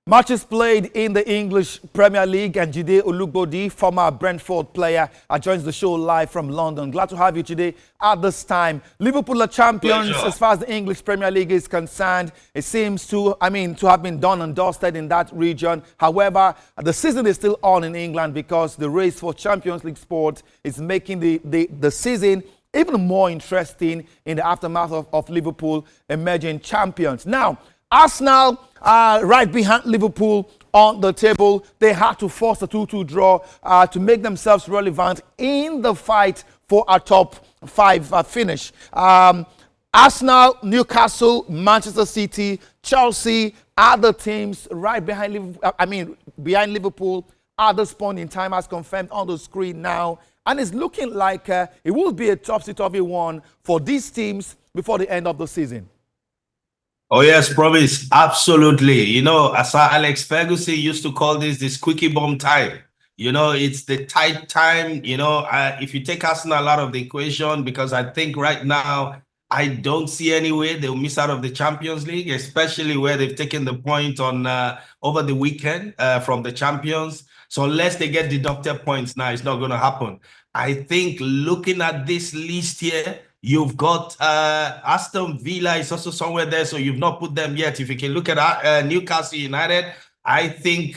Matches played in the English Premier League, and Jide Olugbodi, former Brentford player, joins the show live from London. Glad to have you today at this time. Liverpool are champions. Pleasure. As far as the English Premier League is concerned. It seems to have been done and dusted in that region. However, the season is still on in England because the race for Champions League sport is making the season even more interesting in the aftermath of Liverpool emerging champions. Now, Arsenal are right behind Liverpool on the table. They had to force a 2-2 draw to make themselves relevant in the fight for a top 5 finish. Arsenal, Newcastle, Manchester City, Chelsea are the teams right behind Liverpool at this point in time, as confirmed on the screen now. And it's looking like it will be a topsy-turvy one for these teams before the end of the season. Oh, yes, promise. Absolutely. You know, as Sir Alex Ferguson used to call this the squeaky bum time. You know, it's the tight time. You know, if you take Arsenal out of the equation, because I think right now, I don't see any way they'll miss out of the Champions League, especially where they've taken the point on over the weekend from the champions. So unless they get deducted points now, it's not going to happen. I think looking at this list here, you've got Aston Villa is also somewhere there, so you've not put them yet. If you can look at Newcastle United, I think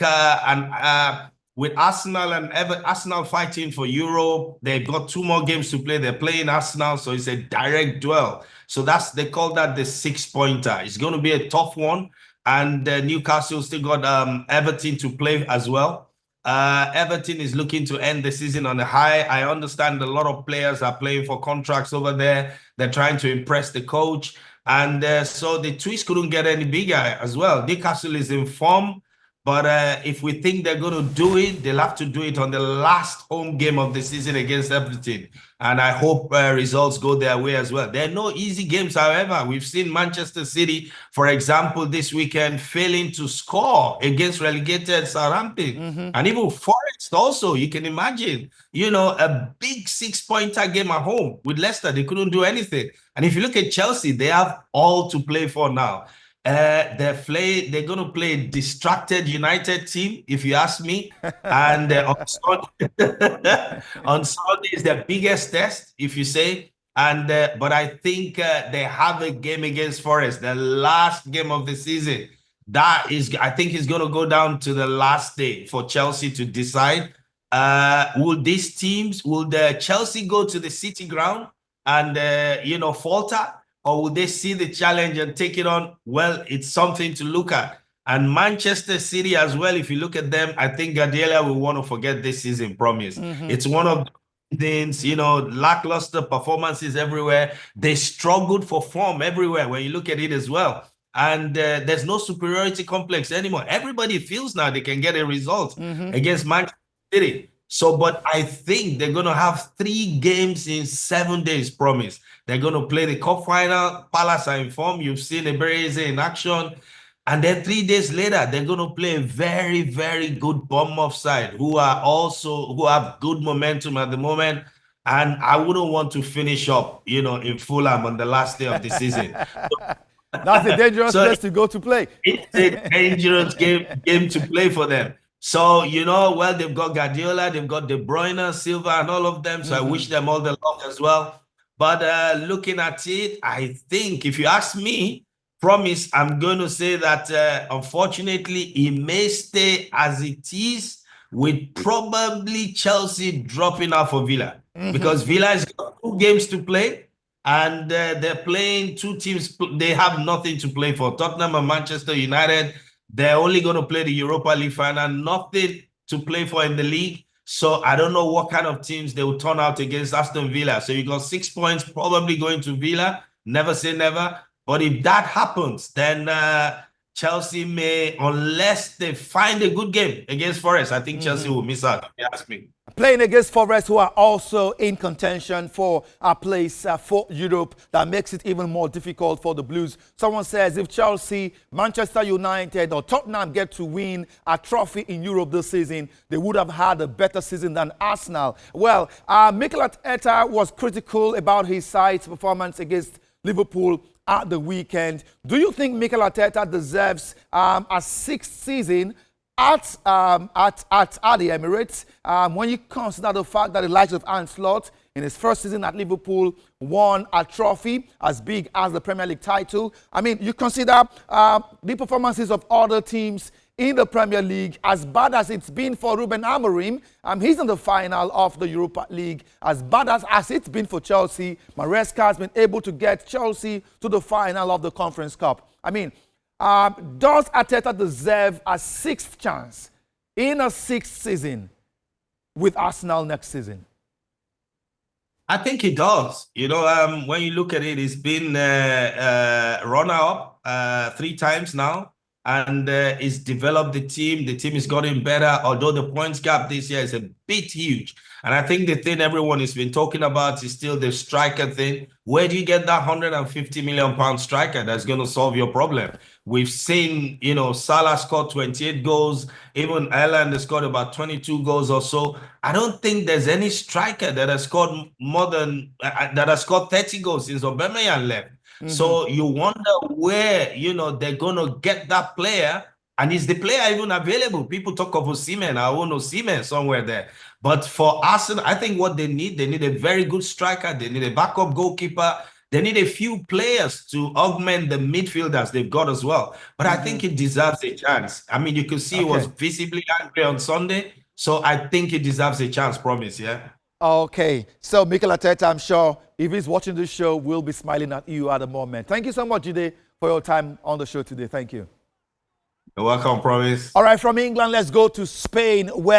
with Arsenal and Arsenal fighting for Europe, they've got 2 more games to play. They're playing Arsenal, so it's a direct duel. So they call that the 6-pointer. It's going to be a tough one, and Newcastle still got Everton to play as well. Everton is looking to end the season on a high. I understand a lot of players are playing for contracts over there. They're trying to impress the coach. And so the twist couldn't get any bigger as well. Newcastle is in form. But if we think they're going to do it, they'll have to do it on the last home game of the season against Everton. And I hope results go their way as well. There are no easy games, however. We've seen Manchester City, for example, this weekend failing to score against relegated Southampton. And even Forest also, you can imagine, you know, a big 6-pointer game at home with Leicester. They couldn't do anything. And if you look at Chelsea, they have all to play for now. They're going to play a distracted United team, if you ask me. And on Sunday is their biggest test, if you say. And but I think they have a game against Forest, the last game of the season. That is, I think, it's going to go down to the last day for Chelsea to decide. Will the Chelsea go to the City ground and falter? Or will they see the challenge and take it on? Well, it's something to look at. And Manchester City as well, if you look at them, I think Guardiola will want to forget this season, promise. It's one of the things, you know, lackluster performances everywhere. They struggled for form everywhere when you look at it as well. And there's no superiority complex anymore. Everybody feels now they can get a result against Manchester City. So, but I think they're going to have 3 games in 7 days, promise. They're going to play the cup final. Palace are in form. You've seen Eberechi in action. And then 3 days later, they're going to play a very, very good Bournemouth side who have good momentum at the moment. And I wouldn't want to finish up, you know, in Fulham on the last day of the season. That's a dangerous place to go to play. It's a dangerous game to play for them. So, you know, well, they've got Guardiola, they've got De Bruyne, Silva, and all of them. So I wish them all the luck as well. But looking at it, I think, if you ask me, promise, I'm going to say that, unfortunately, it may stay as it is, with probably Chelsea dropping out for Villa. Because Villa has got 2 games to play, and they're playing 2 teams. They have nothing to play for. Tottenham and Manchester United, they're only going to play the Europa League final, nothing to play for in the league. So I don't know what kind of teams they will turn out against Aston Villa. So you got 6 points probably going to Villa. Never say never. But if that happens, then Chelsea may, unless they find a good game against Forest, I think Chelsea will miss out, if you ask me. Playing against Forest, who are also in contention for a place for Europe, that makes it even more difficult for the Blues. Someone says if Chelsea, Manchester United or Tottenham get to win a trophy in Europe this season, they would have had a better season than Arsenal. Well, Mikel Arteta was critical about his side's performance against Liverpool at the weekend. Do you think Mikel Arteta deserves a sixth season at the Emirates, when you consider the fact that the likes of Arne Slot in his first season at Liverpool won a trophy as big as the Premier League title? I mean, you consider the performances of other teams in the Premier League, as bad as it's been for Ruben Amorim. He's in the final of the Europa League. As bad as it's been for Chelsea, Maresca has been able to get Chelsea to the final of the Conference Cup. I mean, does Arteta deserve a sixth chance in a sixth season with Arsenal next season? I think he does. You know, when you look at it, he's been runner-up 3 times now, and he's developed the team. The team is getting better, although the points gap this year is a bit huge. And I think the thing everyone has been talking about is still the striker thing. Where do you get that £150 million striker that's going to solve your problem? We've seen, you know, Salah scored 28 goals. Even Ireland has scored about 22 goals or so. I don't think there's any striker that has scored more than that has scored 30 goals since Aubameyang left. So you wonder where, you know, they're going to get that player. And is the player even available? People talk of Osimhen. I want Osimhen somewhere there. But for Arsenal, I think what they need a very good striker. They need a backup goalkeeper. They need a few players to augment the midfielders they've got as well. But I think he deserves a chance. I mean, you could see he was visibly angry on Sunday. So I think he deserves a chance, promise, yeah? Okay. So Mikel Arteta, I'm sure if he's watching this show, will be smiling at you at the moment. Thank you so much, Jide, for your time on the show today. Thank you. You're welcome, promise. All right, from England, let's go to Spain, where